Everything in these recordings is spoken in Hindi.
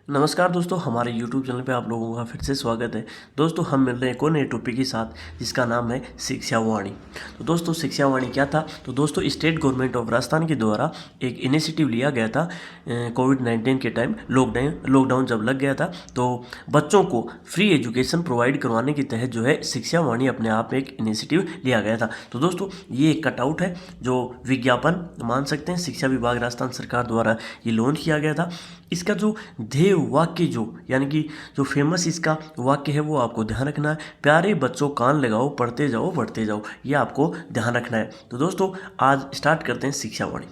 नमस्कार दोस्तों, हमारे YouTube चैनल पे आप लोगों का फिर से स्वागत है। दोस्तों, हम मिल रहे हैं एक और नए टॉपिक के साथ जिसका नाम है शिक्षा वाणी। तो दोस्तों, शिक्षा वाणी क्या था? तो दोस्तों, स्टेट गवर्नमेंट ऑफ राजस्थान के द्वारा एक इनिशिएटिव लिया गया था कोविड-19 के टाइम। लॉकडाउन जब लग गया था तो बच्चों को फ्री एजुकेशन प्रोवाइड करवाने के तहत जो है शिक्षा वाणी अपने आप में एक इनिशिएटिव लिया गया था। तो दोस्तों, ये एक कटआउट है जो विज्ञापन मान सकते हैं, शिक्षा विभाग राजस्थान सरकार द्वारा ये लॉन्च किया गया था। इसका जो ध्येय वाक्य यानी कि जो फेमस इसका वाक्य है वो आपको ध्यान रखना है। प्यारे बच्चों कान लगाओ, पढ़ते जाओ बढ़ते जाओ, ये आपको ध्यान रखना है। तो दोस्तों, आज स्टार्ट करते हैं शिक्षा वाणी।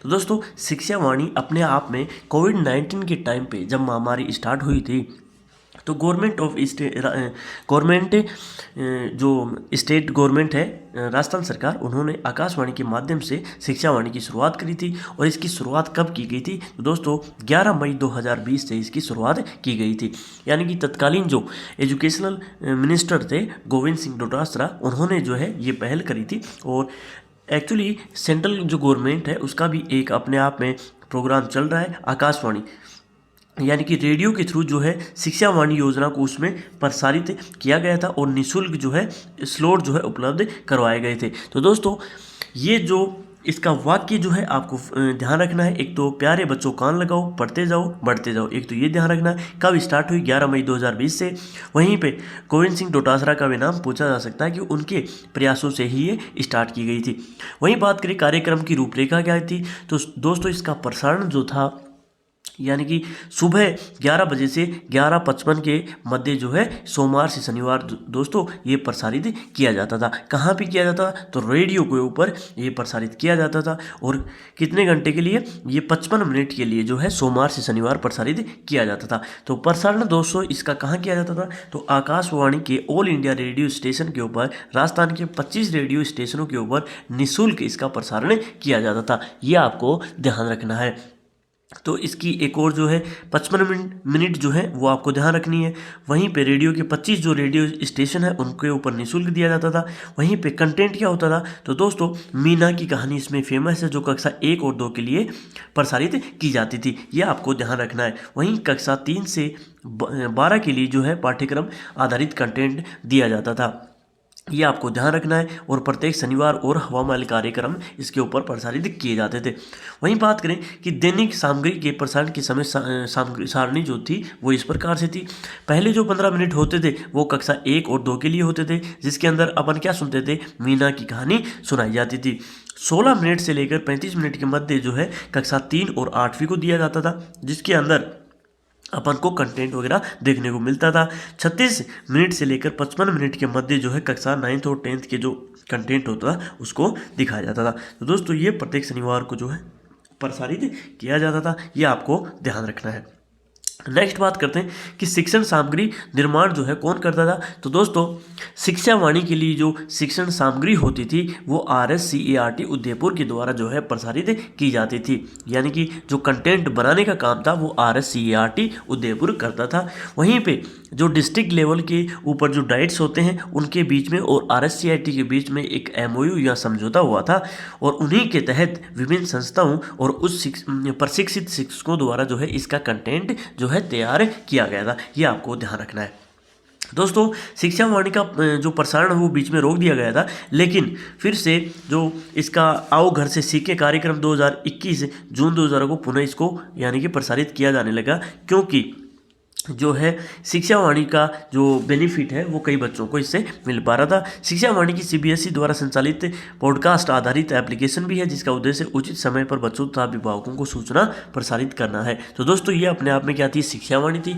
तो दोस्तों, शिक्षा वाणी अपने आप में कोविड-19 के टाइम पे जब महामारी स्टार्ट हुई थी तो गवर्नमेंट जो स्टेट गवर्नमेंट है राजस्थान सरकार, उन्होंने आकाशवाणी के माध्यम से शिक्षा वाणी की शुरुआत करी थी। और इसकी शुरुआत कब की गई थी? तो दोस्तों, 11 मई 2020 से इसकी शुरुआत की गई थी। यानी कि तत्कालीन जो एजुकेशनल मिनिस्टर थे गोविंद सिंह डोटासरा, उन्होंने जो है ये पहल करी थी। और एक्चुअली सेंट्रल जो गवर्नमेंट है उसका भी एक अपने आप में प्रोग्राम चल रहा है आकाशवाणी, यानी कि रेडियो के थ्रू जो है शिक्षा वाणी योजना को उसमें प्रसारित किया गया था और निःशुल्क जो है स्लॉट जो है उपलब्ध करवाए गए थे। तो दोस्तों, ये जो इसका वाक्य जो है आपको ध्यान रखना है। एक तो प्यारे बच्चों कान लगाओ, पढ़ते जाओ बढ़ते जाओ, एक तो ये ध्यान रखना है। कब स्टार्ट हुई? 11 मई 2020 से। वहीं पे गोविंद सिंह डोटासरा का भी नाम पूछा जा सकता है कि उनके प्रयासों से ही ये स्टार्ट की गई थी। वहीं बात करें कार्यक्रम की रूपरेखा क्या थी, तो दोस्तों इसका प्रसारण जो था, यानी कि सुबह 11 बजे से 11:55 के मध्य जो है सोमवार से शनिवार दोस्तों ये प्रसारित किया जाता था। कहाँ पे किया जाता था? तो रेडियो के ऊपर ये प्रसारित किया जाता था। और कितने घंटे के लिए? ये 55 मिनट के लिए जो है सोमवार से शनिवार प्रसारित किया जाता था। तो प्रसारण दोस्तों इसका कहाँ किया जाता था? तो आकाशवाणी के ऑल इंडिया रेडियो स्टेशन के ऊपर, राजस्थान के 25 रेडियो स्टेशनों के ऊपर निःशुल्क इसका प्रसारण किया जाता था। ये आपको ध्यान रखना है। तो इसकी एक और जो है 55 मिनट जो है वो आपको ध्यान रखनी है। वहीं पे रेडियो के 25 जो रेडियो स्टेशन है उनके ऊपर निःशुल्क दिया जाता था। वहीं पे कंटेंट क्या होता था? तो दोस्तों, मीना की कहानी इसमें फेमस है जो कक्षा 1 और 2 के लिए प्रसारित की जाती थी। ये आपको ध्यान रखना है। वहीं कक्षा 3 से 12 के लिए जो है पाठ्यक्रम आधारित कंटेंट दिया जाता था। ये आपको ध्यान रखना है। और प्रत्येक शनिवार और हवामहल कार्यक्रम इसके ऊपर प्रसारित किए जाते थे। वहीं बात करें कि दैनिक सामग्री के प्रसारण के समय सारणी जो थी वो इस प्रकार से थी। पहले जो 15 मिनट होते थे वो कक्षा 1 और 2 के लिए होते थे, जिसके अंदर अपन क्या सुनते थे? मीना की कहानी सुनाई जाती थी। 16 मिनट से लेकर 35 मिनट के मध्य जो है कक्षा 3 और 8वीं को दिया जाता था, जिसके अंदर अपन को कंटेंट वगैरह देखने को मिलता था। 36 मिनट से लेकर 55 मिनट के मध्य जो है कक्षा 9th और 10th के जो कंटेंट होता था उसको दिखाया जाता था। तो दोस्तों, ये प्रत्येक शनिवार को जो है प्रसारित किया जाता था। ये आपको ध्यान रखना है। नेक्स्ट बात करते हैं कि शिक्षण सामग्री निर्माण जो है कौन करता था? तो दोस्तों, शिक्षा वाणी के लिए जो शिक्षण सामग्री होती थी वो RSCERT उदयपुर के द्वारा जो है प्रसारित की जाती थी। यानी कि जो कंटेंट बनाने का काम था वो RSCERT उदयपुर करता था। वहीं पे जो डिस्ट्रिक्ट लेवल के ऊपर जो डाइट्स होते हैं उनके बीच में और RSCERT के बीच में एक MOU या समझौता हुआ था। और उन्हीं के तहत विभिन्न संस्थाओं और उस प्रशिक्षित शिक्षकों द्वारा जो है इसका कंटेंट जो है तैयार किया गया था। ये आपको ध्यान रखना है। दोस्तों, शिक्षा वाणी का जो प्रसारण वो बीच में रोक दिया गया था, लेकिन फिर से जो इसका आओ घर से सीखे कार्यक्रम 2021 जून 2000 को पुनः इसको यानी कि प्रसारित किया जाने लगा, क्योंकि जो है शिक्षा वाणी का जो बेनिफिट है वो कई बच्चों को इससे मिल पा रहा था। शिक्षा वाणी की CBSE द्वारा संचालित पॉडकास्ट आधारित एप्लीकेशन भी है, जिसका उद्देश्य उचित समय पर बच्चों तथा अभिभावकों को सूचना प्रसारित करना है। तो दोस्तों, ये अपने आप में क्या थी? शिक्षा वाणी थी,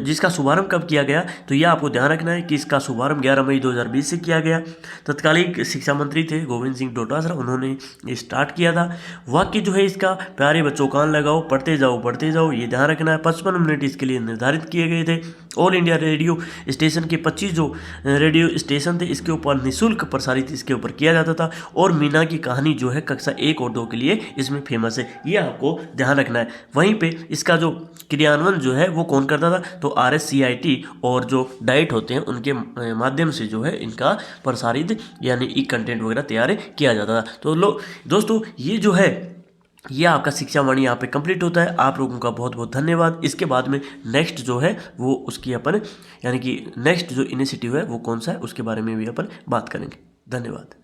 जिसका शुभारंभ कब किया गया? तो यह आपको ध्यान रखना है कि इसका शुभारंभ 11 मई 2020 से किया गया। तत्कालीन शिक्षा मंत्री थे गोविंद सिंह डोटासरा, उन्होंने स्टार्ट किया था। वाक्य जो है इसका प्यारे बच्चों कान लगाओ, पढ़ते जाओ बढ़ते जाओ, ये ध्यान रखना है। 55 मिनट इसके लिए निर्धारित किए गए थे। ऑल इंडिया रेडियो स्टेशन के 25 जो रेडियो स्टेशन थे इसके ऊपर निःशुल्क प्रसारित इसके ऊपर किया जाता था। और मीना की कहानी जो है कक्षा 1 और 2 के लिए इसमें फेमस है। ये आपको ध्यान रखना है। वहीं पे इसका जो क्रियान्वयन जो है वो कौन करता था? तो RSCERT और जो डाइट होते हैं उनके माध्यम से जो है इनका प्रसारित यानी कंटेंट वगैरह तैयार किया जाता था। तो दोस्तों, ये जो है ये आपका शिक्षा वाणी यहाँ पे कंप्लीट होता है। आप लोगों का बहुत बहुत धन्यवाद। इसके बाद में नेक्स्ट जो है वो उसकी अपन यानी कि नेक्स्ट जो इनिशिएटिव है वो कौन सा है उसके बारे में भी अपन बात करेंगे। धन्यवाद।